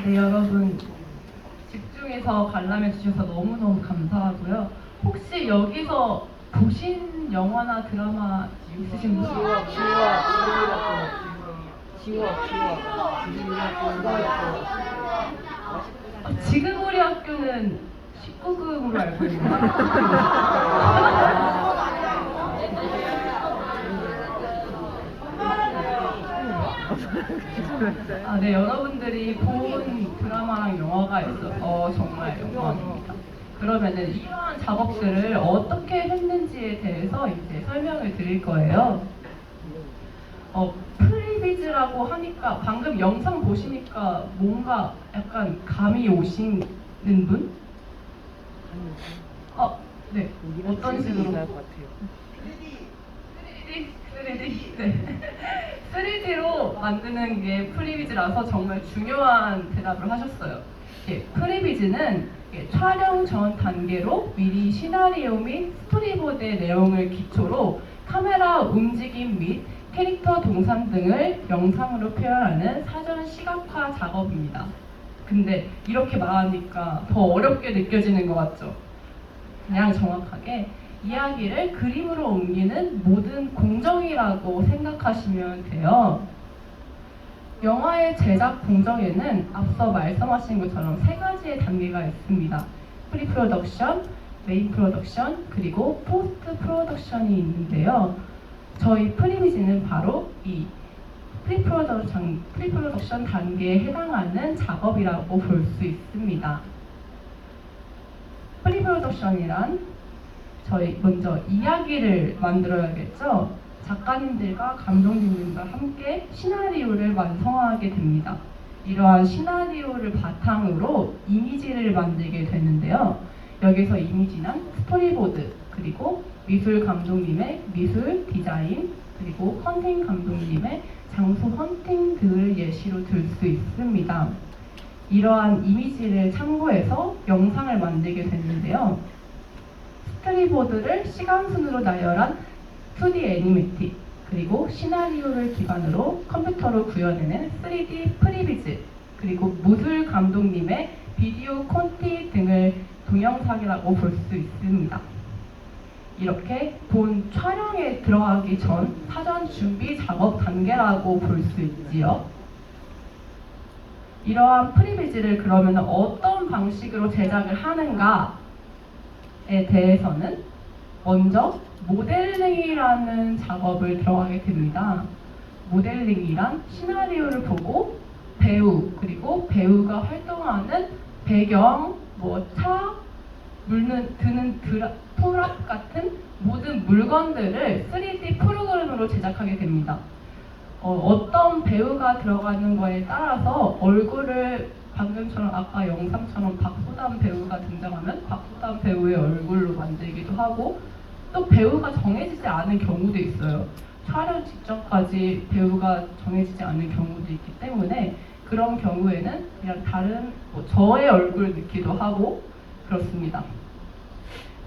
네, 여러분 집중해서 관람해 주셔서 너무너무 감사하고요. 혹시 여기서 보신 영화나 드라마 있으신 분? 지금 우리 학교는 19금으로 알고 있는데 네, 여러분들이 본 드라마랑 영화가 있어서 정말 영광입니다. 그러면은 이러한 작업들을 어떻게 했는지에 대해서 이제 설명을 드릴 거예요. 프리비즈라고 하니까 방금 영상 보시니까 뭔가 약간 감이 오시는 분? 네. 어떤 식으로? 3D? 네. 3D로 만드는 게 프리비즈라서 정말 중요한 대답을 하셨어요. 프리비즈는 촬영 전 단계로 미리 시나리오 및 스토리보드의 내용을 기초로 카메라 움직임 및 캐릭터 동선 등을 영상으로 표현하는 사전 시각화 작업입니다. 근데 이렇게 말하니까 더 어렵게 느껴지는 것 같죠? 그냥 정확하게 이야기를 그림으로 옮기는 모든 공정이라고 생각하시면 돼요. 영화의 제작 공정에는 앞서 말씀하신 것처럼 세 가지의 단계가 있습니다. 프리 프로덕션, 메인 프로덕션, 그리고 포스트 프로덕션이 있는데요. 저희 프리비즈는 바로 이 프리 프로덕션 단계에 해당하는 작업이라고 볼 수 있습니다. 프리 프로덕션이란 저희 먼저 이야기를 만들어야겠죠. 작가님들과 감독님들과 함께 시나리오를 완성하게 됩니다. 이러한 시나리오를 바탕으로 이미지를 만들게 되는데요. 여기서 이미지는 스토리보드, 그리고 미술 감독님의 미술 디자인, 그리고 헌팅 감독님의 장소 헌팅 등을 예시로 들 수 있습니다. 이러한 이미지를 참고해서 영상을 만들게 됐는데요. 스토리보드를 시간순으로 나열한 2D 애니메틱, 그리고 시나리오를 기반으로 컴퓨터로 구현해낸 3D 프리비즈, 그리고 무술 감독님의 비디오 콘티 등을 동영상이라고 볼 수 있습니다. 이렇게 본 촬영에 들어가기 전 사전 준비 작업 단계라고 볼 수 있지요. 이러한 프리비즈를 그러면 어떤 방식으로 제작을 하는가에 대해서는 먼저 모델링이라는 작업을 들어가게 됩니다. 모델링이란 시나리오를 보고 배우, 그리고 배우가 활동하는 배경, 차, 드는 프랍 같은 모든 물건들을 3D 프로그램으로 제작하게 됩니다. 어떤 배우가 들어가는 거에 따라서 얼굴을 방금처럼 아까 영상처럼 박소담 배우가 등장하면 박소담 배우의 얼굴로 만들기도 하고, 또 배우가 정해지지 않은 경우도 있어요. 촬영 직전까지 배우가 정해지지 않은 경우도 있기 때문에 그런 경우에는 그냥 다른 저의 얼굴을 넣기도 하고 그렇습니다.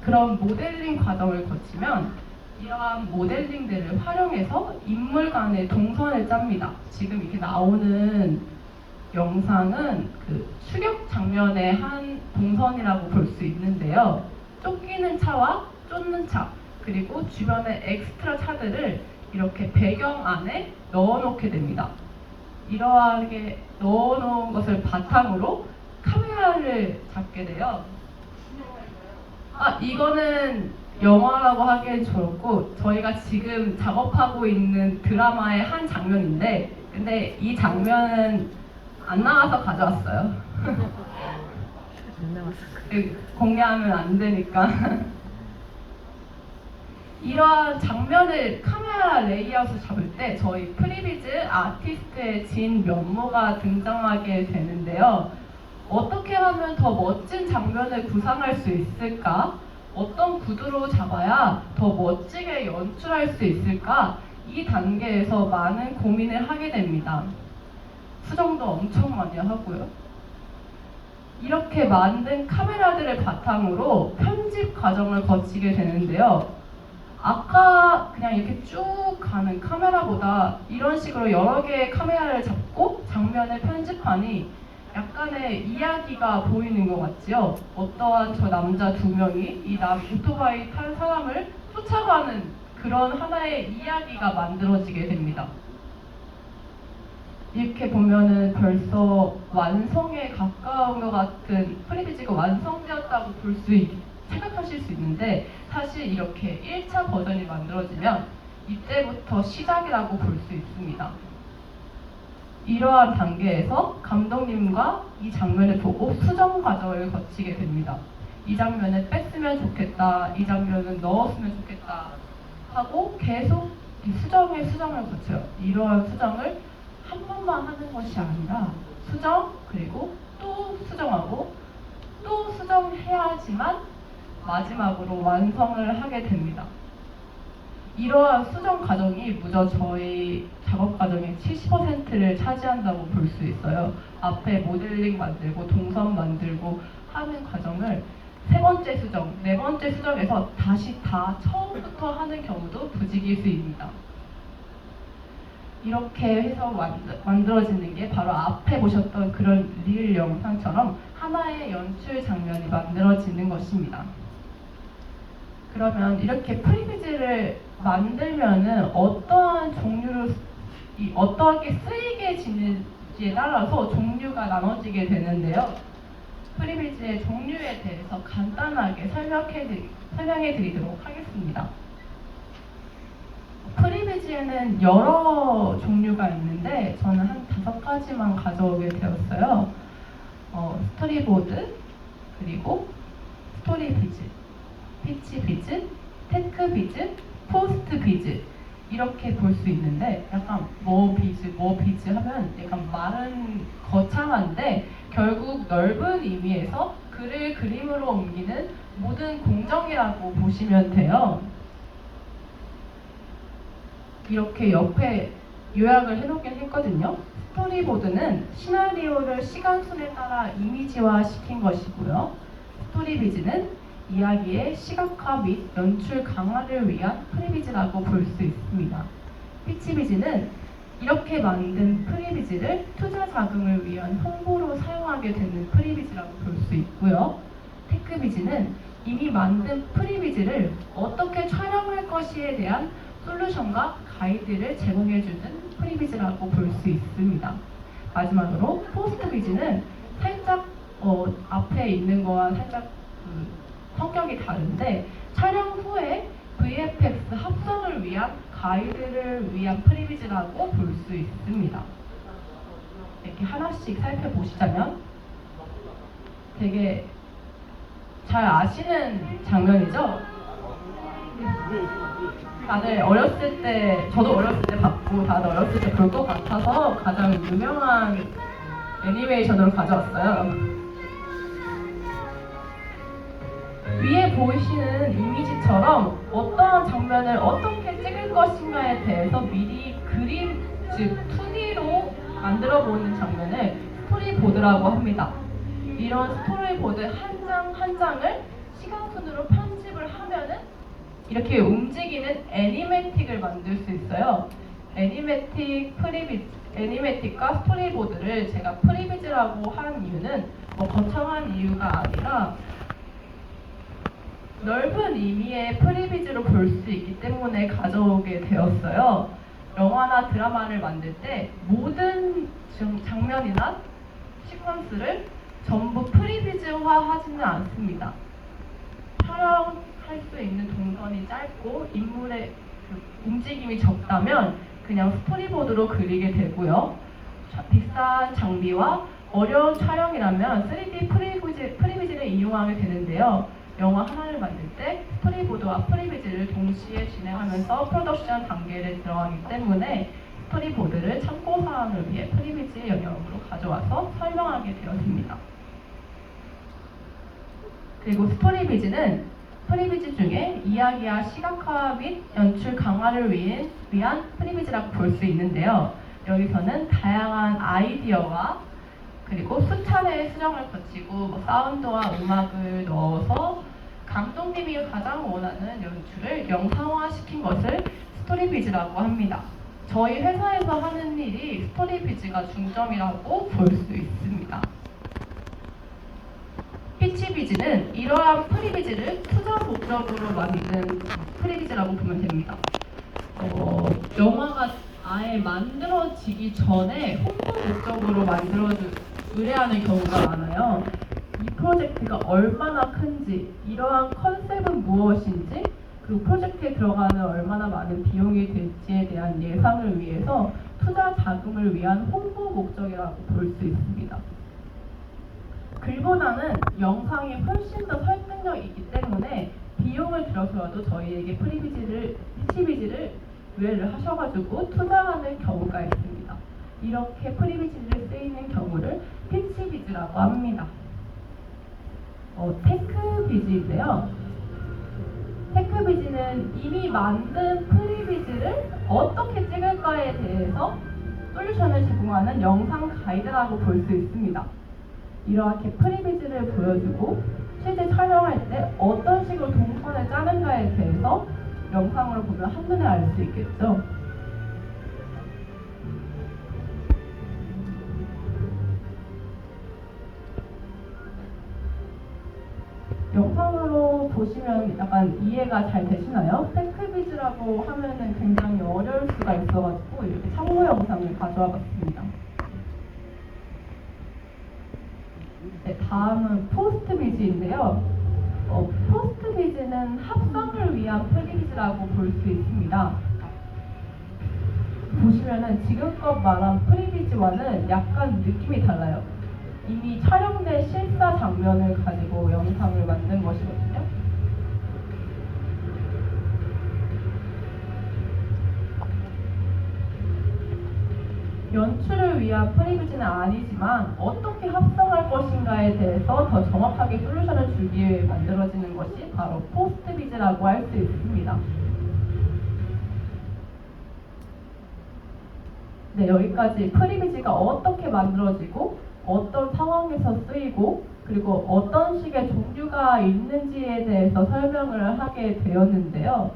그런 모델링 과정을 거치면 이러한 모델링들을 활용해서 인물 간의 동선을 짭니다. 지금 이렇게 나오는 영상은 그 추격 장면의 한 동선이라고 볼 수 있는데요. 쫓기는 차와 쫓는 차, 그리고 주변의 엑스트라 차들을 이렇게 배경 안에 넣어놓게 됩니다. 이러하게 넣어놓은 것을 바탕으로 카메라를 잡게 돼요. 이거는 영화라고 하기엔 좋고 저희가 지금 작업하고 있는 드라마의 한 장면인데, 근데 이 장면은 안 나와서 가져왔어요. 공개하면 안 되니까. 이러한 장면을 카메라 레이아웃을 잡을 때 저희 프리비즈 아티스트의 진 면모가 등장하게 되는데요. 어떻게 하면 더 멋진 장면을 구상할 수 있을까? 어떤 구도로 잡아야 더 멋지게 연출할 수 있을까? 이 단계에서 많은 고민을 하게 됩니다. 수정도 엄청 많이 하고요. 이렇게 만든 카메라들을 바탕으로 편집 과정을 거치게 되는데요. 아까 그냥 이렇게 쭉 가는 카메라보다 이런 식으로 여러 개의 카메라를 잡고 장면을 편집하니 약간의 이야기가 보이는 것 같지요? 어떠한 저 남자 두 명이 이 오토바이 탄 사람을 쫓아가는 그런 하나의 이야기가 만들어지게 됩니다. 이렇게 보면은 벌써 완성에 가까운 것 같은 프리비지가 완성되었다고 생각하실 수 있는데, 사실 이렇게 1차 버전이 만들어지면 이때부터 시작이라고 볼 수 있습니다. 이러한 단계에서 감독님과 이 장면을 보고 수정 과정을 거치게 됩니다. 이 장면을 뺐으면 좋겠다, 이 장면은 넣었으면 좋겠다 하고 계속 수정을 거쳐요. 이러한 수정을 한 번만 하는 것이 아니라 수정, 그리고 또 수정하고 또 수정해야지만 마지막으로 완성을 하게 됩니다. 이러한 수정 과정이 무려 저희 작업 과정의 70%를 차지한다고 볼 수 있어요. 앞에 모델링 만들고 동선 만들고 하는 과정을 세 번째 수정, 네 번째 수정에서 다시 다 처음부터 하는 경우도 부지기수입니다. 이렇게 해서 만들어지는 게 바로 앞에 보셨던 그런 리을 영상처럼 하나의 연출 장면이 만들어지는 것입니다. 그러면 이렇게 프리비즈를 만들면은 어떠한 종류로 어떠하게 쓰이게지는지에 따라서 종류가 나눠지게 되는데요. 프리비즈의 종류에 대해서 간단하게 설명해 드리도록 하겠습니다. 프리비즈에는 여러 종류가 있는데 저는 한 5가지만 가져오게 되었어요. 스토리보드, 그리고 스토리비즈, 피치비즈, 테크비즈, 포스트비즈 이렇게 볼 수 있는데, 약간 뭐 비즈 하면 약간 말은 거창한데 결국 넓은 의미에서 글을 그림으로 옮기는 모든 공정이라고 보시면 돼요. 이렇게 옆에 요약을 해놓긴 했거든요. 스토리보드는 시나리오를 시간순에 따라 이미지화 시킨 것이고요. 스토리비즈는 이야기의 시각화 및 연출 강화를 위한 프리비즈라고 볼 수 있습니다. 피치비즈는 이렇게 만든 프리비즈를 투자 자금을 위한 홍보로 사용하게 되는 프리비즈라고 볼 수 있고요. 테크비즈는 이미 만든 프리비즈를 어떻게 촬영할 것이에 대한 솔루션과 가이드를 제공해주는 프리비즈라고 볼 수 있습니다. 마지막으로 포스트비즈는 살짝 앞에 있는 거와 살짝 성격이 다른데 촬영 후에 VFX 합성을 위한 가이드를 위한 프리비즈라고 볼 수 있습니다. 이렇게 하나씩 살펴보시자면 되게 잘 아시는 장면이죠? 다들 어렸을 때, 저도 어렸을 때 봤고 다들 어렸을 때 볼 것 같아서 가장 유명한 애니메이션으로 가져왔어요. 위에 보이시는 이미지처럼 어떠한 장면을 어떻게 찍을 것인가에 대해서 미리 그림, 즉 2D로 만들어 보는 장면을 스토리보드라고 합니다. 이런 스토리보드 한 장 한 장을 시간순으로 편집을 하면은 이렇게 움직이는 애니메틱을 만들 수 있어요. 애니메틱과 스토리보드를 제가 프리비즈라고 한 이유는 거창한 이유가 아니라 넓은 의미의 프리비즈로 볼 수 있기 때문에 가져오게 되었어요. 영화나 드라마를 만들 때 모든 장면이나 시퀀스를 전부 프리비즈화 하지는 않습니다. 촬영할 수 있는 동선이 짧고 인물의 움직임이 적다면 그냥 스토리보드로 그리게 되고요. 비싼 장비와 어려운 촬영이라면 3D 프리비즈를 이용하게 되는데요. 영화 하나를 만들 때 스토리보드와 프리비즈를 동시에 진행하면서 프로덕션 단계를 들어가기 때문에 스토리보드를 참고사항을 위해 프리비즈의 영역으로 가져와서 설명하게 되었습니다. 그리고 스토리비즈는 프리비즈 중에 이야기와 시각화 및 연출 강화를 위한 프리비즈라고 볼 수 있는데요. 여기서는 다양한 아이디어와 그리고 수차례의 수정을 거치고 사운드와 음악을 넣어서 감독님이 가장 원하는 연출을 영상화시킨 것을 스토리비즈라고 합니다. 저희 회사에서 하는 일이 스토리비즈가 중점이라고 볼 수 있습니다. 피치비즈는 이러한 프리비즈를 투자 목적으로 만든 프리비즈라고 보면 됩니다. 영화가 아예 만들어지기 전에 홍보 목적으로 의뢰하는 경우가 많아요. 이 프로젝트가 얼마나 큰지, 이러한 컨셉은 무엇인지, 그리고 프로젝트에 들어가는 얼마나 많은 비용이 될지에 대한 예상을 위해서 투자 자금을 위한 홍보 목적이라고 볼 수 있습니다. 글보다는 영상이 훨씬 더 설득력이 있기 때문에 비용을 들여서라도 저희에게 피치비즈를 의뢰를 하셔가지고 투자하는 경우가 있습니다. 이렇게 프리비즈를 쓰이는 경우를 피치비즈라고 합니다. 테크비즈인데요. 테크비즈는 이미 만든 프리비즈를 어떻게 찍을까에 대해서 솔루션을 제공하는 영상 가이드라고 볼 수 있습니다. 이렇게 프리비즈를 보여주고 실제 촬영할 때 어떤 식으로 동선을 짜는가에 대해서 영상으로 보면 한눈에 알 수 있겠죠. 영상으로 보시면 약간 이해가 잘 되시나요? 테크비즈라고 하면은 굉장히 어려울 수가 있어가지고 이렇게 참고 영상을 가져와 봤습니다. 네, 다음은 포스트비즈인데요. 포스트비즈는 합성을 위한 프리비즈라고 볼 수 있습니다. 보시면은 지금껏 말한 프리비즈와는 약간 느낌이 달라요. 이미 촬영된 실사 장면을 가지고 영상을 만든 것이거든요. 연출을 위한 프리비즈는 아니지만 어떻게 합성할 것인가에 대해서 더 정확하게 솔루션을 주기 위해 만들어지는 것이 바로 포스트비즈라고 할 수 있습니다. 네, 여기까지 프리비즈가 어떻게 만들어지고 어떤 상황에서 쓰이고 그리고 어떤 식의 종류가 있는지에 대해서 설명을 하게 되었는데요.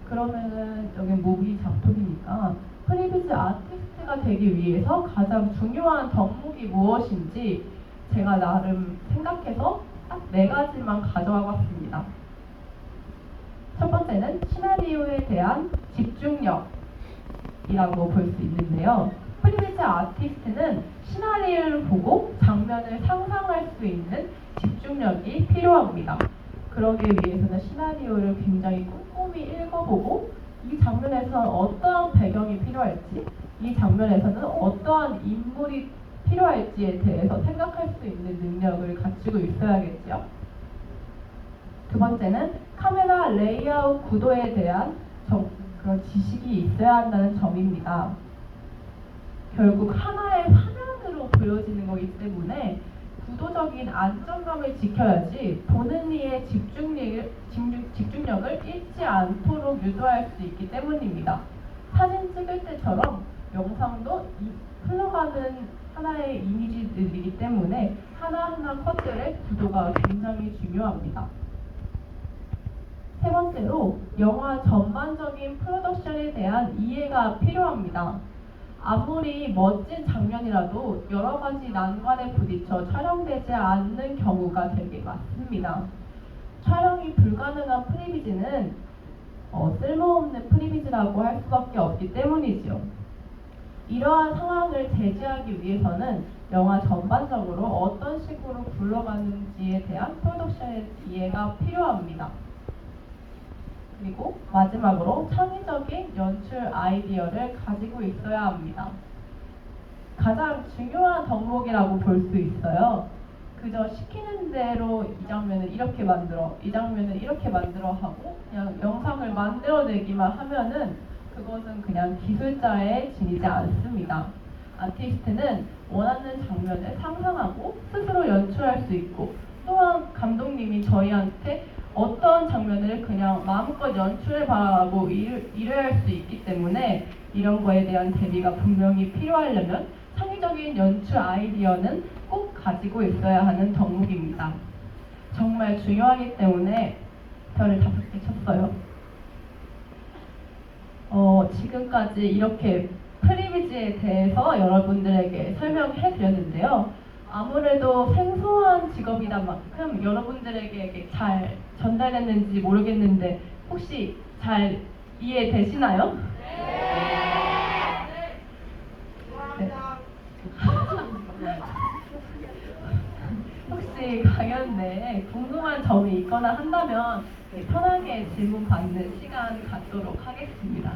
그러면은 여기 모비 작품이니까 프리비즈 아티스트가 되기 위해서 가장 중요한 덕목이 무엇인지 제가 나름 생각해서 딱 4가지만 가져와 봤습니다. 첫 번째는 시나리오에 대한 집중력이라고 볼 수 있는데요. 프리비즈 아티스트는 시나리오를 보고 장면을 상상할 수 있는 집중력이 필요합니다. 그러기 위해서는 시나리오를 굉장히 꼼꼼히 읽어보고 이 장면에서는 어떠한 배경이 필요할지, 이 장면에서는 어떠한 인물이 필요할지에 대해서 생각할 수 있는 능력을 갖추고 있어야겠죠. 두 번째는 카메라 레이아웃 구도에 대한 그런 지식이 있어야 한다는 점입니다. 결국 하나의 화면으로 보여지는 거기 때문에 구도적인 안정감을 지켜야지 보는 이의 집중력을 잃지 않도록 유도할 수 있기 때문입니다. 사진 찍을 때처럼 영상도 흘러가는 하나의 이미지들이기 때문에 하나하나 컷들의 구도가 굉장히 중요합니다. 세 번째로 영화 전반적인 프로덕션에 대한 이해가 필요합니다. 아무리 멋진 장면이라도 여러 가지 난관에 부딪혀 촬영되지 않는 경우가 되게 많습니다. 촬영이 불가능한 프리비즈는 쓸모없는 프리비즈라고 할 수밖에 없기 때문이죠. 이러한 상황을 제지하기 위해서는 영화 전반적으로 어떤 식으로 굴러가는지에 대한 프로덕션의 이해가 필요합니다. 그리고 마지막으로 창의적인 연출 아이디어를 가지고 있어야 합니다. 가장 중요한 덕목이라고 볼 수 있어요. 그저 시키는 대로 이 장면을 이렇게 만들어, 이 장면을 이렇게 만들어 하고 그냥 영상을 만들어내기만 하면은 그것은 그냥 기술자에 지니지 않습니다. 아티스트는 원하는 장면을 상상하고 스스로 연출할 수 있고 또한 감독님이 저희한테 어떤 장면을 그냥 마음껏 연출해봐라고 의뢰할 수 있기 때문에 이런 거에 대한 대비가 분명히 필요하려면 창의적인 연출 아이디어는 꼭 가지고 있어야 하는 덕목입니다. 정말 중요하기 때문에 별을 5개 쳤어요. 지금까지 이렇게 프리비즈에 대해서 여러분들에게 설명해 드렸는데요. 아무래도 생소한 직업이다 만큼 여러분들에게 이게 잘 전달됐는지 모르겠는데 혹시 잘 이해되시나요? 네. 혹시 강연 내에 궁금한 점이 있거나 한다면 편하게 질문 받는 시간 갖도록 하겠습니다.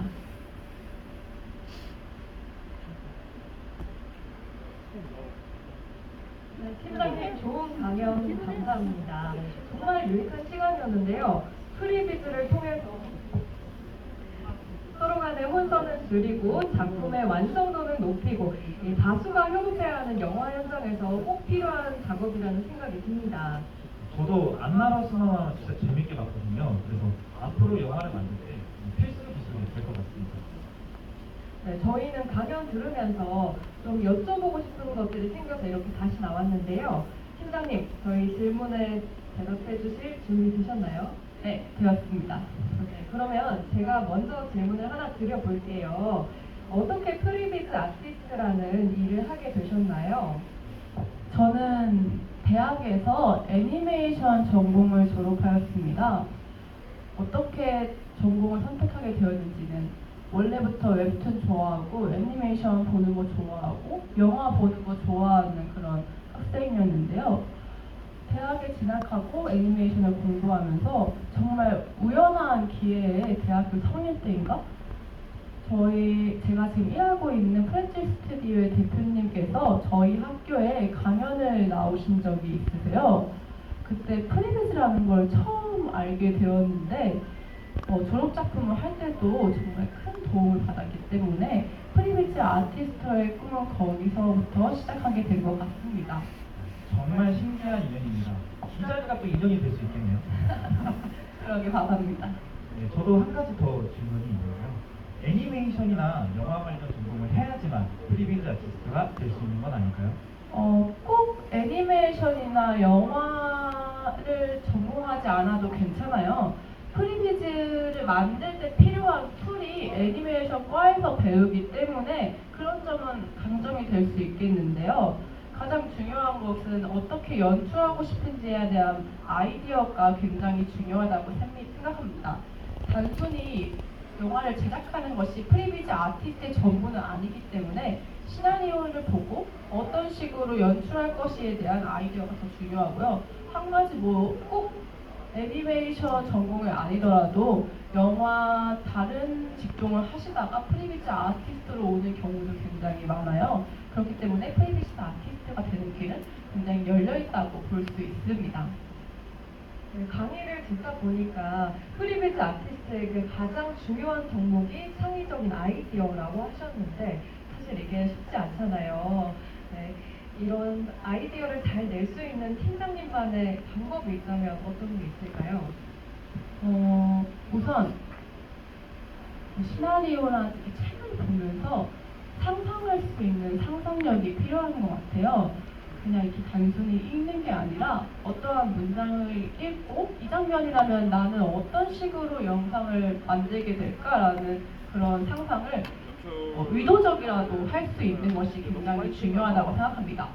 네, 팀장님 좋은 강연 감사합니다. 정말 유익한 시간이었는데요. 프리비즈를 통해서 서로 간의 혼선을 줄이고 작품의 완성도를 높이고 이 다수가 협업해야 하는 영화 현장에서 꼭 필요한 작업이라는 생각이 듭니다. 저도 안나라 스나와 진짜 재밌게 봤거든요. 그래서 앞으로 영화를 만들 때 필수 기술이 될 것 같습니다. 네, 저희는 강연 들으면서 좀 여쭤보고 싶은 것들이 생겨서 이렇게 다시 나왔는데요. 팀장님, 저희 질문에 대답해 주실 준비 되셨나요? 네, 되었습니다. 네, 그러면 제가 먼저 질문을 하나 드려볼게요. 어떻게 프리비즈 아티스트라는 일을 하게 되셨나요? 저는 대학에서 애니메이션 전공을 졸업하였습니다. 어떻게 전공을 선택하게 되었는지는 원래부터 웹툰 좋아하고 애니메이션 보는 거 좋아하고 영화 보는 거 좋아하는 그런 학생이었는데요. 대학에 진학하고 애니메이션을 공부하면서 정말 우연한 기회에 대학교 3년 때인가? 제가 지금 일하고 있는 프렌치 스튜디오의 대표님께서 저희 학교에 강연을 나오신 적이 있으세요. 그때 프리비즈라는 걸 처음 알게 되었는데 졸업작품을 할 때도 정말 큰 도움을 받았기 때문에 프리비즈 아티스트의 꿈은 거기서부터 시작하게 된 것 같습니다. 정말 신기한 인연입니다. 이 자리가 또 인연이 될 수 있겠네요. 그러길 바랍니다. 네, 저도 한 가지 더 질문이 있는데요. 애니메이션이나 영화 관련 전공을 해야지만 프리비즈 아티스트가 될 수 있는 건 아닐까요? 꼭 애니메이션이나 영화를 전공하지 않아도 괜찮아요. 프리비즈를 만들 때 필요한 툴이 애니메이션 과에서 배우기 때문에 그런 점은 강점이 될 수 있겠는데요. 가장 중요한 것은 어떻게 연출하고 싶은지에 대한 아이디어가 굉장히 중요하다고 생각합니다. 단순히 영화를 제작하는 것이 프리비즈 아티스트의 전부는 아니기 때문에 시나리오를 보고 어떤 식으로 연출할 것에 대한 아이디어가 더 중요하고요. 한 가지 꼭 애니메이션 전공이 아니더라도 영화 다른 직종을 하시다가 프리비즈 아티스트로 오는 경우도 굉장히 많아요. 그렇기 때문에 프리비즈 아티스트가 되는 길은 굉장히 열려 있다고 볼 수 있습니다. 네, 강의를 듣다 보니까 프리비즈 아티스트에게 가장 중요한 덕목이 창의적인 아이디어라고 하셨는데 사실 이게 쉽지 않잖아요. 네, 이런 아이디어를 잘 낼 수 있는 팀장님만의 방법이 있다면 어떤 게 있을까요? 우선 시나리오나 이 책을 보면서 상상할 수 있는 상상력이 필요한 것 같아요. 그냥 이렇게 단순히 읽는 게 아니라 어떠한 문장을 읽고 이 장면이라면 나는 어떤 식으로 영상을 만들게 될까라는 그런 상상을 의도적이라도 할 수 있는 것이 굉장히 중요하다고 생각합니다.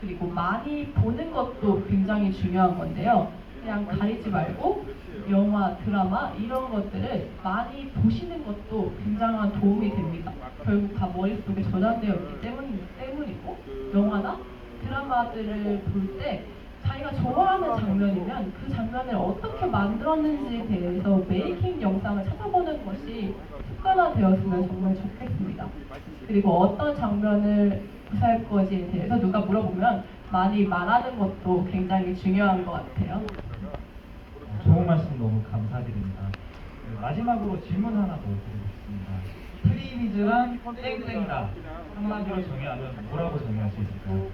그리고 많이 보는 것도 굉장히 중요한 건데요. 그냥 가리지 말고 영화, 드라마 이런 것들을 많이 보시는 것도 굉장한 도움이 됩니다. 결국 다 머릿속에 저장되어 있기 때문이고 영화나 드라마들을 볼 때 자기가 좋아하는 장면이면 그 장면을 어떻게 만들었는지에 대해서 메이킹 영상을 찾아보는 것이 습관화되었으면 정말 좋겠습니다. 그리고 어떤 장면을 구사할 것에 대해서 누가 물어보면 많이 말하는 것도 굉장히 중요한 것 같아요. 좋은 말씀 너무 감사드립니다. 네, 마지막으로 질문 하나 더 드리겠습니다. 프리비즈란 땡땡이다. 한마디로 정의하면 뭐라고 정의할 수 있을까요?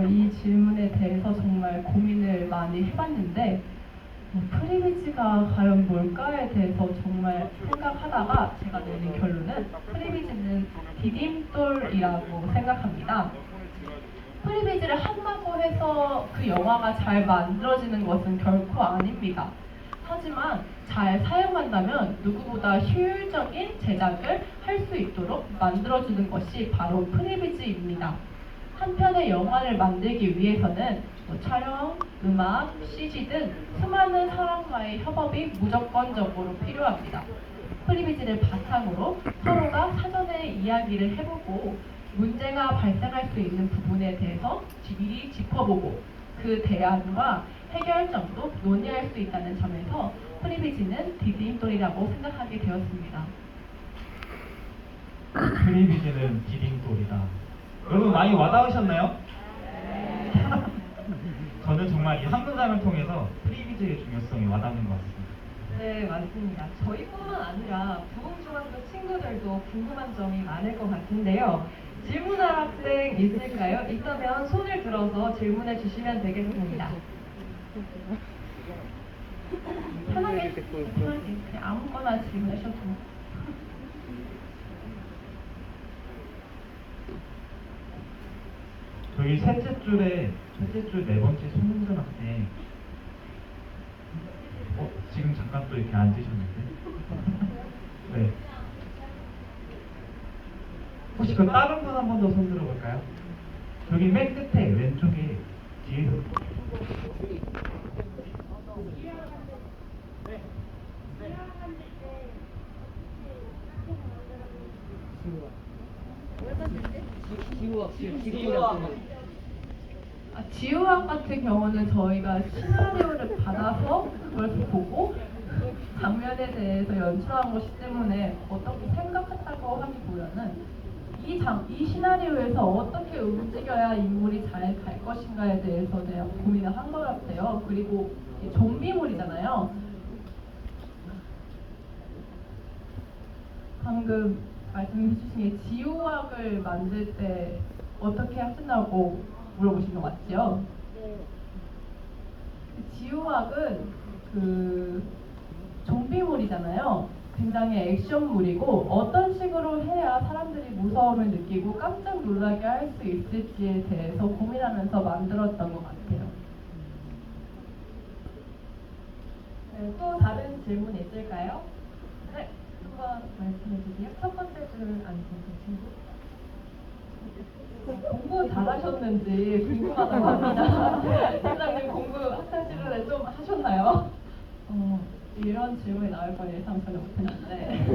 이 질문에 대해서 정말 고민을 많이 해봤는데 프리비즈가 과연 뭘까에 대해서 정말 생각하다가 제가 내린 결론은 프리비즈는 디딤돌이라고 생각합니다. 프리비즈를 한다고 해서 그 영화가 잘 만들어지는 것은 결코 아닙니다. 하지만 잘 사용한다면 누구보다 효율적인 제작을 할 수 있도록 만들어주는 것이 바로 프리비즈입니다. 한 편의 영화를 만들기 위해서는 뭐 촬영, 음악, CG 등 수많은 사람과의 협업이 무조건적으로 필요합니다. 프리비즈를 바탕으로 서로가 사전에 이야기를 해보고 문제가 발생할 수 있는 부분에 대해서 미리 짚어보고 그 대안과 해결점도 논의할 수 있다는 점에서 프리비즈는 디딤돌이라고 생각하게 되었습니다. 프리비즈는 디딤돌이다. 여러분 많이 와닿으셨나요? 저는 정말 이 한 문장을 통해서 프리비즈의 중요성이 와닿는 것 같습니다. 네, 맞습니다. 저희뿐만 아니라 부흥중학교 친구들도 궁금한 점이 많을 것 같은데요. 질문할 학생 있을까요? 있다면 손을 들어서 질문해 주시면 되겠습니다. 편하게 그냥 아무거나 질문하셔도. 저기 셋째 줄 네 번째 손흥준 학생. 지금 잠깐 또 이렇게 앉으셨는데. 네. 혹시 그 다른 분 한 번 더 손 들어볼까요? 저기 맨 끝에 왼쪽에 뒤에서. 지우학 같은 경우는 저희가 시나리오를 받아서 그걸 보고 장면에 대해서 연출한 것이기 때문에 어떻게 생각했다고 하기보다는 이 시나리오에서 어떻게 움직여야 인물이 잘 갈 것인가에 대해서 대한 고민을 한 것 같아요. 그리고 이 좀비물이잖아요. 방금 말씀해 주신 게 지우학을 만들 때 어떻게 하신다고 물어보신 거 맞죠? 네. 지우학은 그 좀비물이잖아요. 굉장히 액션물이고 어떤 식으로 해야 사람들이 무서움을 느끼고 깜짝 놀라게 할 수 있을지에 대해서 고민하면서 만들었던 것 같아요. 네, 또 다른 질문 있을까요? 네, 한번 말씀해 주세요. 첫 번째 줄 앉은 친구. 공부 잘하셨는지 궁금하다고 합니다. 팀장님 공부 학창 시절에 좀 하셨나요? 이런 질문이 나올 걸 예상 전혀 못했는데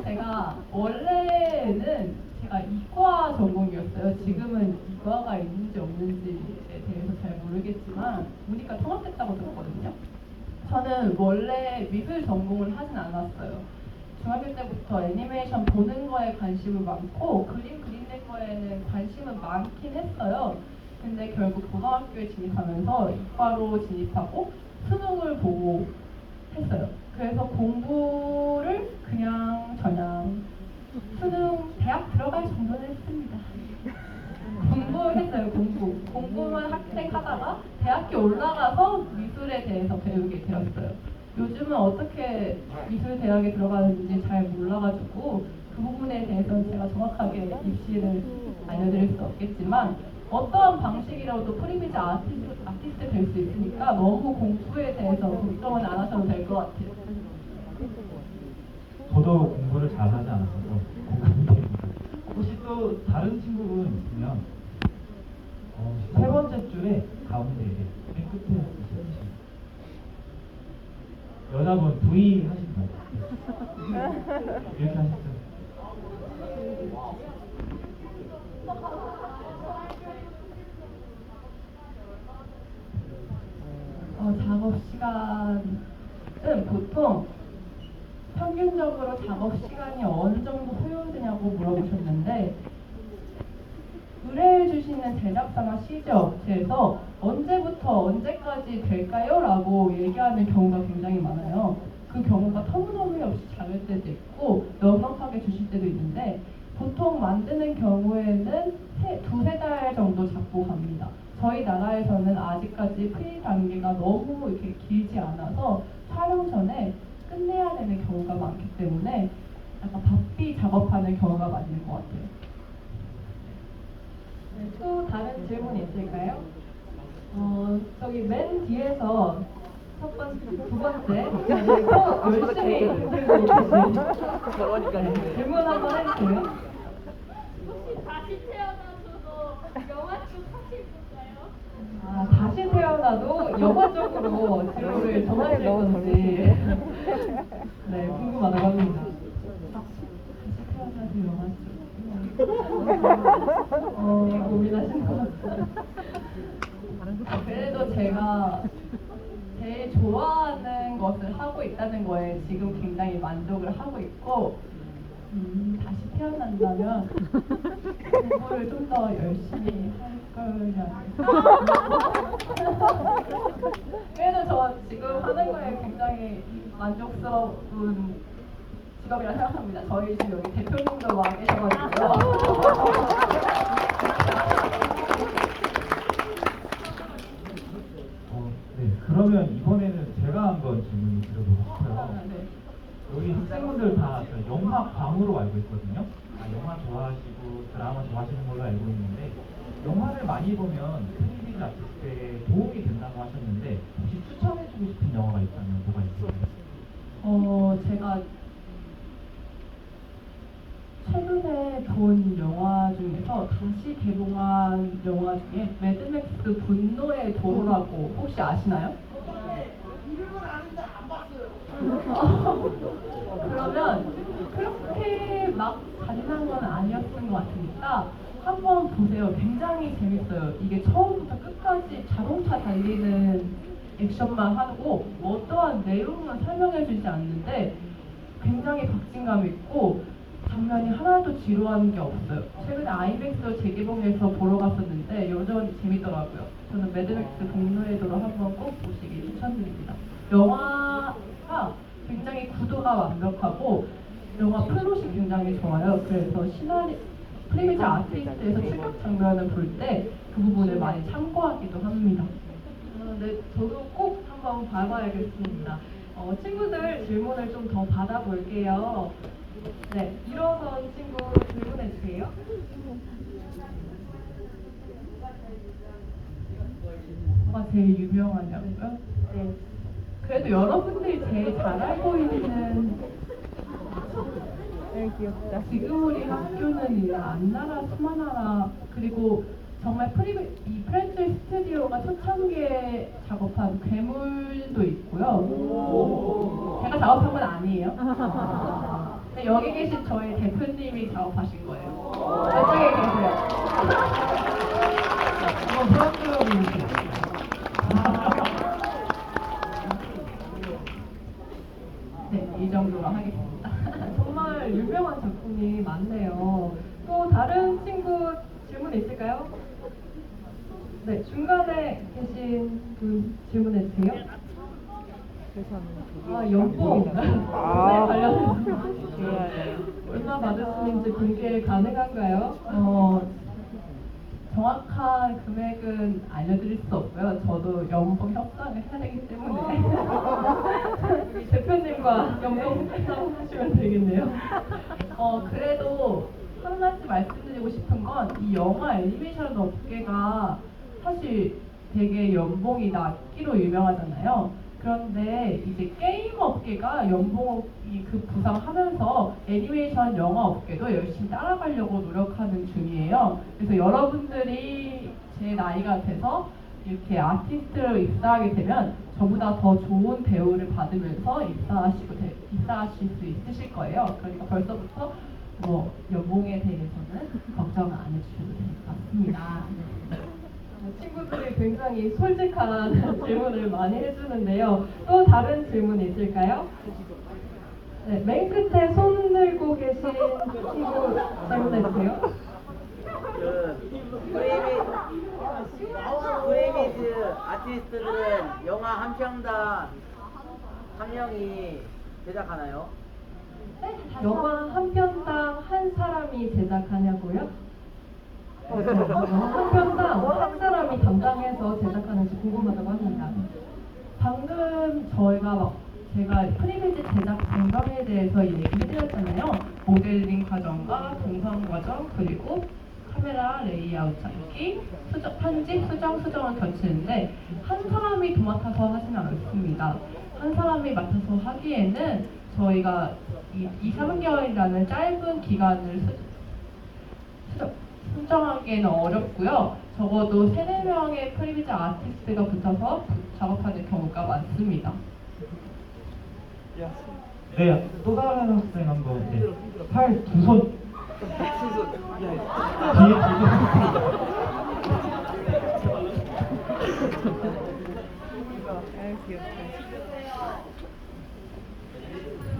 제가 원래는 제가 이과 전공이었어요. 지금은 이과가 있는지 없는지에 대해서 잘 모르겠지만 보니까 통합됐다고 들었거든요. 저는 원래 미술 전공을 하진 않았어요. 중학교 때부터 애니메이션 보는 거에 관심이 많고 그림 그리는 거에는 관심은 많긴 했어요. 근데 결국 고등학교에 진입하면서 이과로 진입하고 수능을 보고 했어요. 그래서 공부를 그냥 수능 대학 들어갈 정도는 했습니다. 공부했어요. 공부만 학생하다가 대학교 올라가서 미술에 대해서 배우게 되었어요. 요즘은 어떻게 미술 대학에 들어가는지 잘 몰라가지고 그 부분에 대해서는 제가 정확하게 입시를 알려드릴 수 없겠지만 어떠한 방식이라도 프리비즈 아티스트 될 수 있으니까 너무 공부에 대해서 걱정은 안 하셔도 될 것 같아요. 저도 공부를 잘 하지 않았어서 공부입니다. 혹시 또 다른 친구분 있으면 세 번째 줄에 가운데 맨 끝에 있으신 여자분 V 하신 거 이렇게 하셨죠? 작업 시간은 보통 평균적으로 작업 시간이 어느 정도 소요되냐고 물어보셨는데 의뢰해 주시는 제작사나 CG 업체에서 언제부터 언제까지 될까요? 라고 얘기하는 경우가 굉장히 많아요. 그 경우가 터무니없이 작을 때도 있고 넉넉하게 주실 때도 있는데 보통 만드는 경우에는 두세 달 정도 잡고 갑니다. 저희 나라에서는 아직까지 프리 단계가 너무 이렇게 길지 않아서 촬영 전에 끝내야 되는 경우가 많기 때문에 약간 바삐 작업하는 경우가 많은 것 같아요. 네, 또 다른 질문 있을까요? 저기 맨 뒤에서 두 번째 열심히 들고 계신 질문 한번 해주세요. 혹시 다시 태어나서도 다시 태어나도 영화 쪽으로 질문을 전하실 건지 네, 궁금하다고 합니다. 다시 태어나서 영화 고민하신 것 같아요. 그래도 제가 제일 좋아하는 것을 하고 있다는 거에 지금 굉장히 만족을 하고 있고 다시 태어난다면 공부를 좀 더 열심히 할 거라고 그래도 저 지금 하는 거에 굉장히 만족스러운 직업이라 생각합니다. 저희 지금 여기 대표님도 와 계셔가지고요. 네, 그러면 이번에는 제가 한번 질문을 드려보고 싶어요. 네. 여기 학생분들 다 영화광으로 알고 있거든요. 영화 좋아하시고 드라마 좋아하시는 걸로 알고 있는데 영화를 많이 보면 프리비즈 아티스트에 도움이 된다고 하셨는데 혹시 추천해주고 싶은 영화가 있다면 뭐가 있을까요? 제가 최근에 본 영화 중에서 다시 개봉한 영화 중에 매드맥스 분노의 도로라고 혹시 아시나요? 이름은 아는데 안 봤어요. 그러면 그렇게 막 잔인한 건 아니었던 것 같으니까 한번 보세요. 굉장히 재밌어요. 이게 처음부터 끝까지 자동차 달리는 액션만 하고 어떠한 내용은 설명해주지 않는데 굉장히 박진감 있고 장면이 하나도 지루한 게 없어요. 최근에 아이맥스로 재개봉해서 보러 갔었는데 여전히 재밌더라고요. 저는 매드맥스 분노의 도로 한번 꼭 보시기 추천드립니다. 영화가 굉장히 구도가 완벽하고 영화 플롯이 굉장히 좋아요. 그래서 프리미지 아티스트에서 출격 장면을 볼 때 그 부분을 많이 참고하기도 합니다. 네, 저도 꼭 한번 봐봐야겠습니다. 친구들 질문을 좀 더 받아볼게요. 네, 일어선 친구 질문해 주세요. 뭐가 제일 유명하냐고요? 네. 그래도 여러분들이 제일 잘 알고 있는 지금 우리 학교는 이제 안나라 수마나라 그리고 정말 이 프렌즈 스튜디오가 초창기에 작업한 괴물도 있고요. 제가 작업한 건 아니에요. 근데 여기 계신 저희 대표님이 작업하신 거예요. 저쪽에 계세요. 한번 부탁드려보세요. 네, 이 정도로 하겠습니다. 정말 유명한 작품이 많네요. 또 다른 친구 질문 있을까요? 네, 중간에 계신 분 질문해 주세요. 연봉. 네, 관련해서 얼마 받으시는지 공개 가능한가요? 정확한 금액은 알려드릴 수 없고요. 저도 연봉 협상을 해야 되기 때문에 우리 대표님과 연봉 협상하시면 되겠네요. 그래도 한 가지 말씀드리고 싶은 건 이 영화 애니메이션 업계가 사실 되게 연봉이 낮기로 유명하잖아요. 그런데 이제 게임 업계가 연봉이 급부상하면서 애니메이션 영화 업계도 열심히 따라가려고 노력하는 중이에요. 그래서 여러분들이 제 나이가 돼서 이렇게 아티스트로 입사하게 되면 저보다 더 좋은 대우를 받으면서 입사하실 수 있으실 거예요. 그러니까 벌써부터 뭐 연봉에 대해서는 걱정 안 해주셔도 될 것 같습니다. 친구들이 굉장히 솔직한 질문을 많이 해주는데요. 또 다른 질문 있을까요? 네, 맨 끝에 손 들고 계신 친구 질문해주세요. 프리미즈 아티스트들은 영화 한 편당 한 명이 제작하나요? 영화 한 편당 한 사람이 제작하냐고요? 한 편당 한 사람이 담당해서 제작하는지 궁금하다고 합니다. 방금 제가 프리미지 제작 공감에 대해서 얘기해드렸잖아요. 모델링 과정과 동선 과정 그리고 카메라 레이아웃 잡기, 편집, 수정을 거치는데 한 사람이 도맡아서 하지는 않습니다. 한 사람이 맡아서 하기에는 저희가 2, 3개월이라는 짧은 기간을 선정하기에는 어렵고요. 적어도 3-4명의 프리비즈 아티스트가 붙어서 작업하는 경우가 많습니다. 네, 또 다른 학생 한번 팔 두 손 뒤에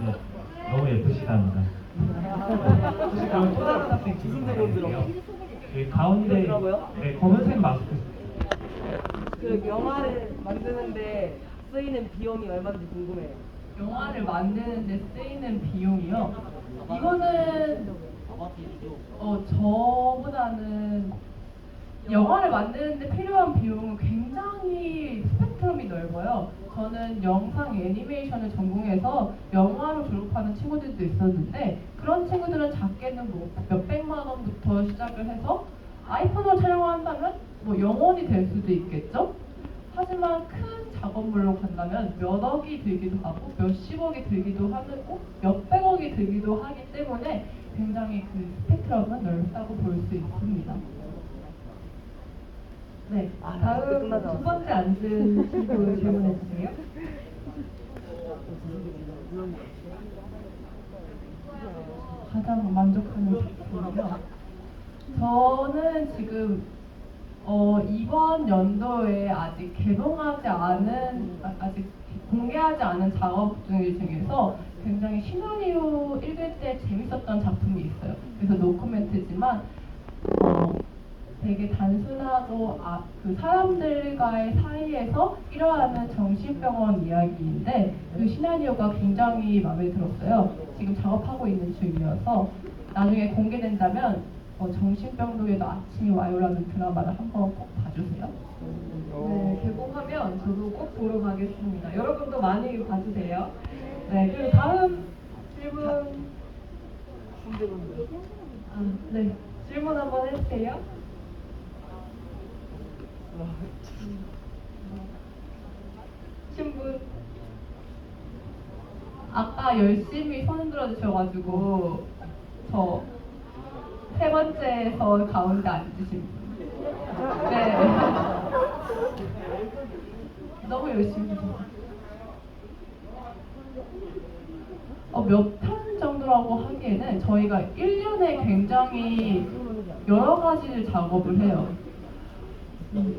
네, 너무 예쁘시답니다. 혹시 그럼 또 다른 학생 질문드릴게요. 그 가운데 네, 검은색 마스크. 그 영화를 만드는데 쓰이는 비용이 얼마인지 궁금해요. 영화를 만드는데 쓰이는 비용이요. 이거는 저보다는 영화를 만드는데 필요한 비용은 굉장히 스펙트럼이 넓어요. 저는 영상 애니메이션을 전공해서 영화로 졸업하는 친구들도 있었는데 그런 친구들은 작게는 뭐 몇백만 원부터 시작을 해서 아이폰으로 촬영한다면 뭐 영원이 될 수도 있겠죠? 하지만 큰 작업물로 간다면 몇 억이 들기도 하고 몇십억이 들기도 하고 몇백억이 들기도 하기 때문에 굉장히 그 스펙트럼은 넓다고 볼 수 있습니다. 네, 아, 다음 끝나자. 두 번째 앉은 친구 질문해 주세요. 가장 만족하는 작품이요. 저는 지금 이번 연도에 아직 아직 공개하지 않은 작업 중에서 굉장히 시나리오 읽을 때 재밌었던 작품이 있어요. 그래서 노코멘트지만 되게 단순하고 그 사람들과의 사이에서 일어나는 정신병원 이야기인데 그 시나리오가 굉장히 마음에 들었어요. 지금 작업하고 있는 중이어서 나중에 공개된다면 정신병동에도 아침이 와요라는 드라마를 한번 꼭 봐주세요. 네, 개봉하면 저도 꼭 보러 가겠습니다. 여러분도 많이 봐주세요. 네, 그리고 다음 질문. 네, 질문 한번 해주세요. 신분. 아까 열심히 손 들어주셔가지고 저 세 번째에서 가운데 앉으신 분. 네. 너무 열심히 해주세요. 몇 편 정도라고 하기에는 저희가 1년에 굉장히 여러 가지 작업을 해요.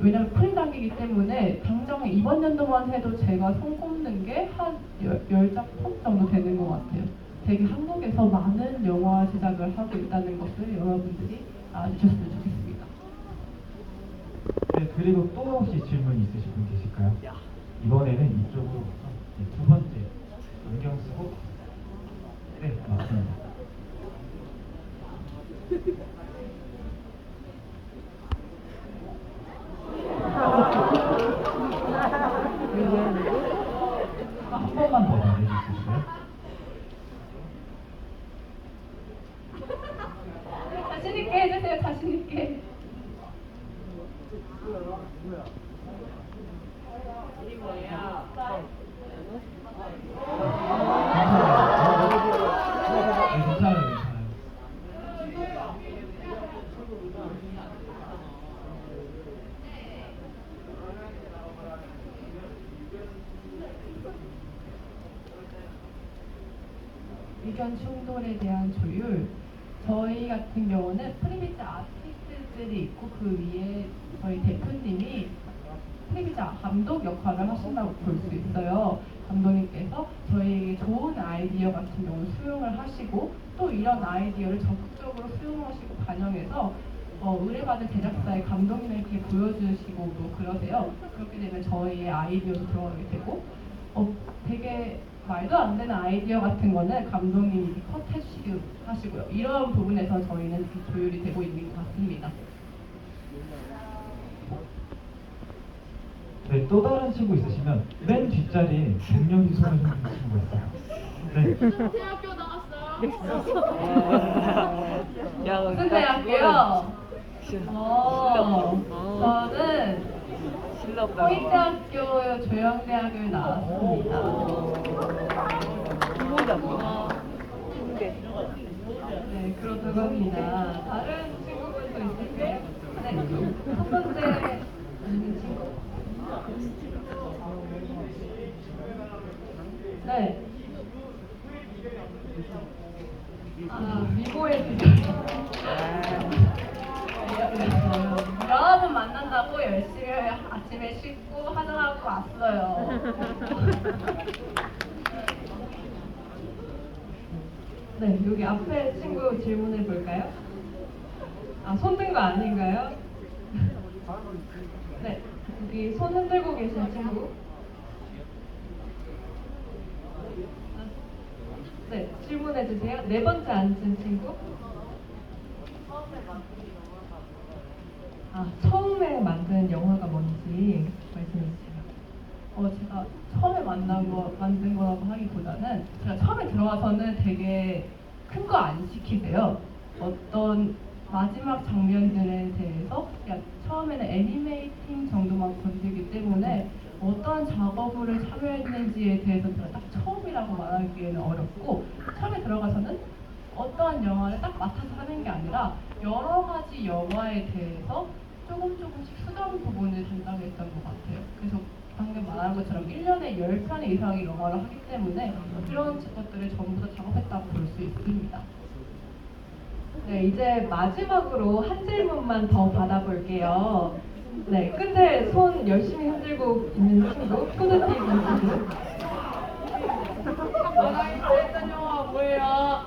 왜냐면 프리 단계이기 때문에 당장 이번 연도만 해도 제가 손 꼽는 게 한 10작품 정도 되는 것 같아요. 되게 한국에서 많은 영화 제작을 하고 있다는 것을 여러분들이 알아주셨으면 좋겠습니다. 네, 그리고 또 혹시 질문 있으신 분 계실까요? 이번에는 이쪽으로 두 번째 안경 쓰고 네 맞습니다. 한 번만 더 말해줄 수 있어요? 자신 있게 해주세요. 자신 있게. 괜찮아요. 의견 충돌에 대한 조율. 저희 같은 경우는 프리비즈 아티스트들이 있고 그 위에 저희 대표님이 프리비즈 감독 역할을 하신다고 볼 수 있어요. 감독님께서 저희에게 좋은 아이디어 같은 경우 수용을 하시고 또 이런 아이디어를 적극적으로 수용하시고 반영해서 의뢰받은 제작사의 감독님에게 보여주시고 또 그러세요. 그렇게 되면 저희의 아이디어도 들어가게 되고 되게 말도 안 되는 아이디어 같은 거는 감독님이 컷해주시고 하시고요. 이런 부분에서 저희는 조율이 되고 있는 것 같습니다. 네, 또 다른 친구 있으시면 맨 뒷자리에 갱년기 손을 흔드는 친구 있어요. 네. 대학교 나갔어요. 야, 무슨 대학교요? 저는 신럽다. 포인트학교 조영대학을 나왔습니다. 네, 그렇다고 합니다. 다른 친구분도 있을까요? 첫 번째 친구. 네. 미고의 여러분 만난다고 열심히 아침에 씻고 화장하고 왔어요. 네, 여기 앞에 친구 질문해 볼까요? 손든 거 아닌가요? 네, 여기 손 흔들고 계신 친구. 네, 질문해 주세요. 네 번째 앉은 친구. 처음에 만든 영화가 뭔지 말씀해 주세요. 제가 처음에 만든 거라고 하기보다는 제가 처음에 들어와서는 되게 큰 거 안 시키세요. 어떤 마지막 장면들에 대해서 그냥 처음에는 애니메이팅 정도만 건들기 때문에 어떠한 작업을 참여했는지에 대해서 제가 딱 처음이라고 말하기에는 어렵고 처음에 들어가서는 어떠한 영화를 딱 맡아서 하는 게 아니라 여러 가지 영화에 대해서 조금씩 수정 부분을 담당했던 것 같아요. 그래서 방금 말한 것처럼 1년에 10편 이상의 영화를 하기 때문에 그런 것들을 전부 다 작업했다고 볼 수 있습니다. 네, 이제 마지막으로 한 질문만 더 받아볼게요. 네, 끝에 손 열심히 흔들고 있는 친구, 푸드티비 친구. 가장 히트했던 영화 뭐예요?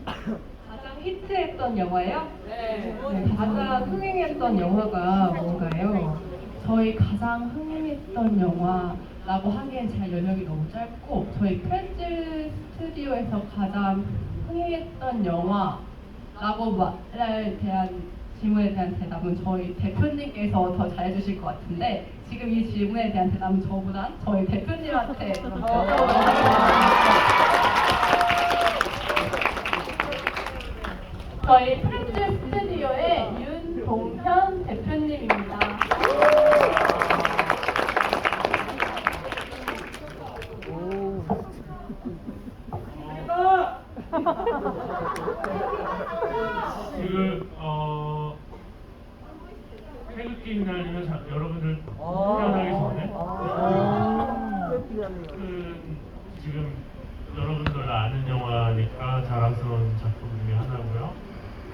가장 히트했던 영화요? 네. 가장 흥행했던 영화가 뭔가요? 저희 가장 흥행했던 영화라고 하기엔 제가 연령이 너무 짧고 저희 프렌즈 스튜디오에서 가장 흥행했던 영화라고 말에 대한 질문에 대한 대답은 저희 대표님께서 더 잘해주실 것 같은데 지금 이 질문에 대한 대답은 저보다 저희 대표님한테 저희 프렌즈 스튜디오의 윤동현 대표님입니다. 지금 태극기 휘날리면 여러분들 태어나기 전에 지금 여러분들 아는 영화니까 자랑스러운 작품 중에 하나고요.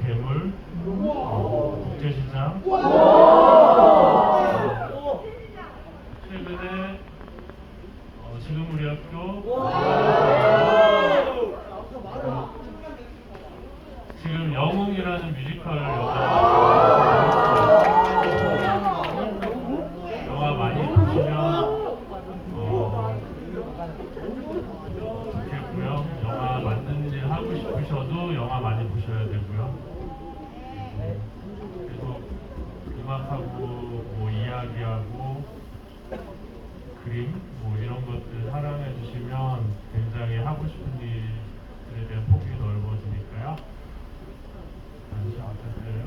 괴물, 국제시장, 최근에 지금 우리 학교, 지금 영웅이라는 뮤지컬 영화 많이 보시면 좋겠고요. 영화 만든 일 하고 싶으셔도 영화 많이 보셔야 되고요. 그래서 음악하고 뭐 이야기하고 그림 뭐 이런 것들 사랑해 주시면 굉장히 하고 싶은 일들에 대한 폭이 넓어지니까요. 관심 부탁드려요.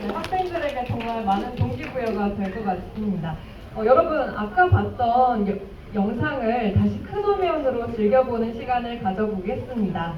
네, 학생들에게 정말 많은 동기부여가 될 것 같습니다. 여러분, 아까 봤던 영상을 다시 큰 화면으로 즐겨보는 시간을 가져보겠습니다.